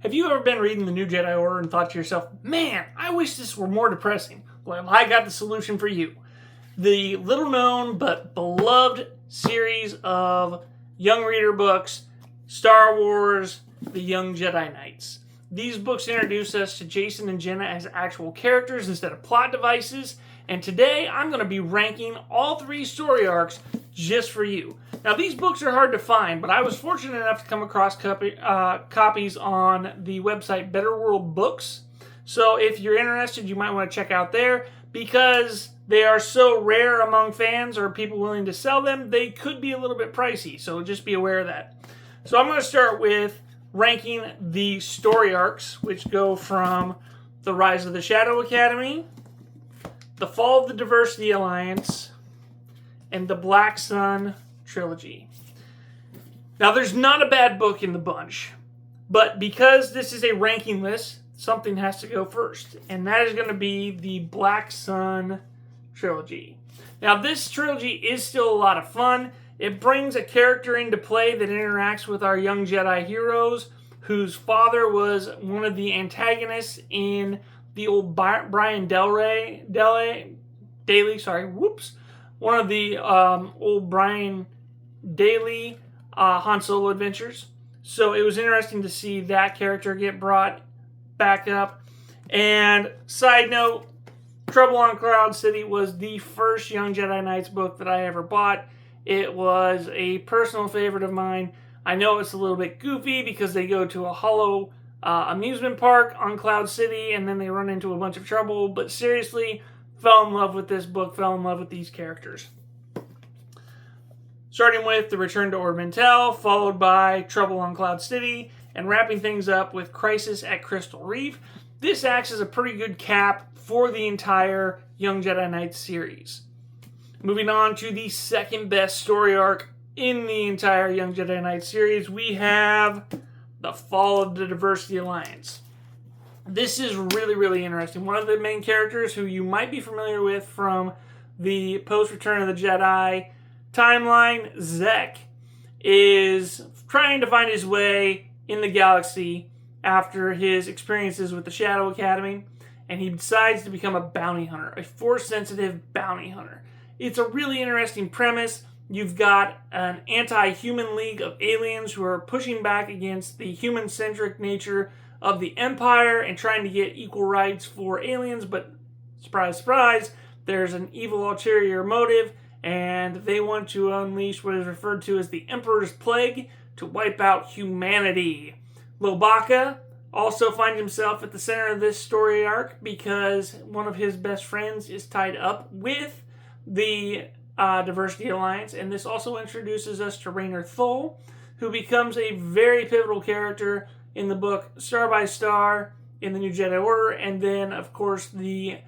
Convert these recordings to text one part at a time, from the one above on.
Have you ever been reading the new Jedi Order and thought to yourself, man, I wish this were more depressing? Well, I got the solution for you. The little known but beloved series of young reader books, Star Wars, The Young Jedi Knights. These books introduce us to Jacen and Jaina as actual characters instead of plot devices, and today I'm going to be ranking all 3 story arcs just for you. Now, these books are hard to find, but I was fortunate enough to come across copies on the website Betterworld Books. So if you're interested, you might want to check out there. Because they are so rare among fans or people willing to sell them, they could be a little bit pricey. So just be aware of that. So I'm going to start with ranking the story arcs, which go from The Rise of the Shadow Academy, The Fall of the Diversity Alliance, and the Black Sun Trilogy. Now, there's not a bad book in the bunch, but because this is a ranking list, something has to go first, and that is going to be the Black Sun Trilogy. Now, this trilogy is still a lot of fun. It brings a character into play that interacts with our young Jedi heroes, whose father was one of the antagonists in the old Brian Daly, one of the old Brian Daly Han Solo adventures. So it was interesting to see that character get brought back up. And side note, Trouble on Cloud City was the first Young Jedi Knights book that I ever bought. It was a personal favorite of mine. I know it's a little bit goofy because they go to a hollow amusement park on Cloud City and then they run into a bunch of trouble, but seriously, fell in love with this book, fell in love with these characters. Starting with The Return to Ord Mantell, followed by Trouble on Cloud City, and wrapping things up with Crisis at Crystal Reef. This acts as a pretty good cap for the entire Young Jedi Knights series. Moving on to the second best story arc in the entire Young Jedi Knights series, we have The Fall of the Diversity Alliance. This is really, really interesting. One of the main characters who you might be familiar with from the post-Return of the Jedi timeline, Zekk, is trying to find his way in the galaxy after his experiences with the Shadow Academy, and he decides to become a bounty hunter, a Force-sensitive bounty hunter. It's a really interesting premise. You've got an anti-human league of aliens who are pushing back against the human-centric nature of the Empire and trying to get equal rights for aliens, but surprise, surprise, there's an evil ulterior motive, and they want to unleash what is referred to as the Emperor's Plague to wipe out humanity. Lowbacca also finds himself at the center of this story arc because one of his best friends is tied up with the Diversity Alliance, and this also introduces us to Raynar Thul, who becomes a very pivotal character in the book Star by Star in the New Jedi Order, and then, of course, the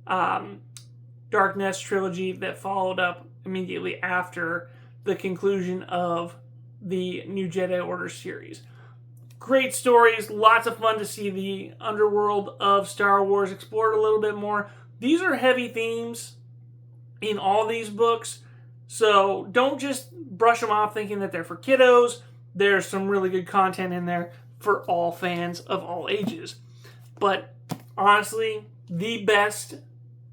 Dark Nest trilogy that followed up immediately after the conclusion of the New Jedi Order series. Great stories, lots of fun to see the underworld of Star Wars explored a little bit more. These are heavy themes in all these books, so don't just brush them off thinking that they're for kiddos. There's some really good content in there for all fans of all ages. But honestly, the best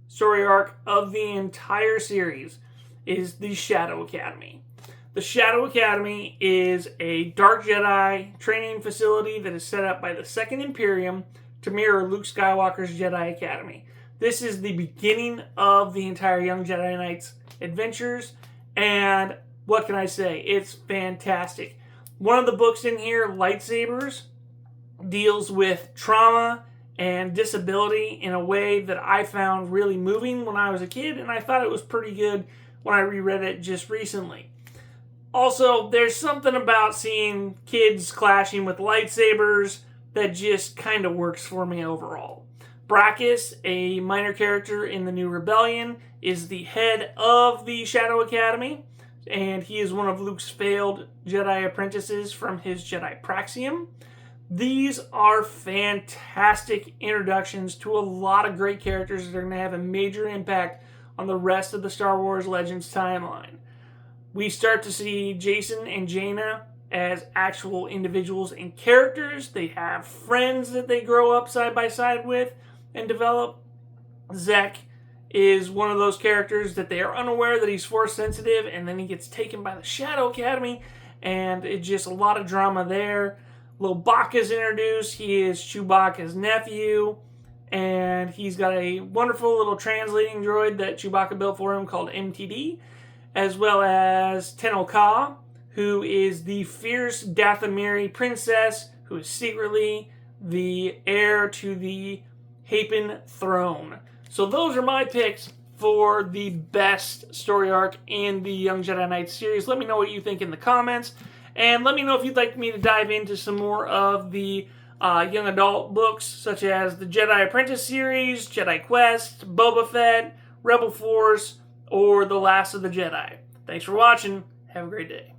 story arc of the entire series is the Shadow Academy. The Shadow Academy is a Dark Jedi training facility that is set up by the Second Imperium to mirror Luke Skywalker's Jedi Academy. This is the beginning of the entire Young Jedi Knights adventures, and what can I say? It's fantastic. One of the books in here, Lightsabers, deals with trauma and disability in a way that I found really moving when I was a kid, and I thought it was pretty good when I reread it just recently. Also, there's something about seeing kids clashing with lightsabers that just kind of works for me overall. Brakiss, a minor character in the New Rebellion, is the head of the Shadow Academy, and he is one of Luke's failed Jedi apprentices from his Jedi Praxium. These are fantastic introductions to a lot of great characters that are going to have a major impact on the rest of the Star Wars Legends timeline. We start to see Jacen and Jaina as actual individuals and characters. They have friends that they grow up side by side with and develop. Zekk is one of those characters that they are unaware that he's Force sensitive, and then he gets taken by the Shadow Academy, and it's just a lot of drama there. Lowbacca is introduced. He is Chewbacca's nephew, and he's got a wonderful little translating droid that Chewbacca built for him called MTD, as well as Tenel Ka, who is the fierce Dathomiri princess, who is secretly the heir to the Hapen throne. So those are my picks for the best story arc in the Young Jedi Knights series. Let me know what you think in the comments. And let me know if you'd like me to dive into some more of the young adult books, such as the Jedi Apprentice series, Jedi Quest, Boba Fett, Rebel Force, or The Last of the Jedi. Thanks for watching. Have a great day.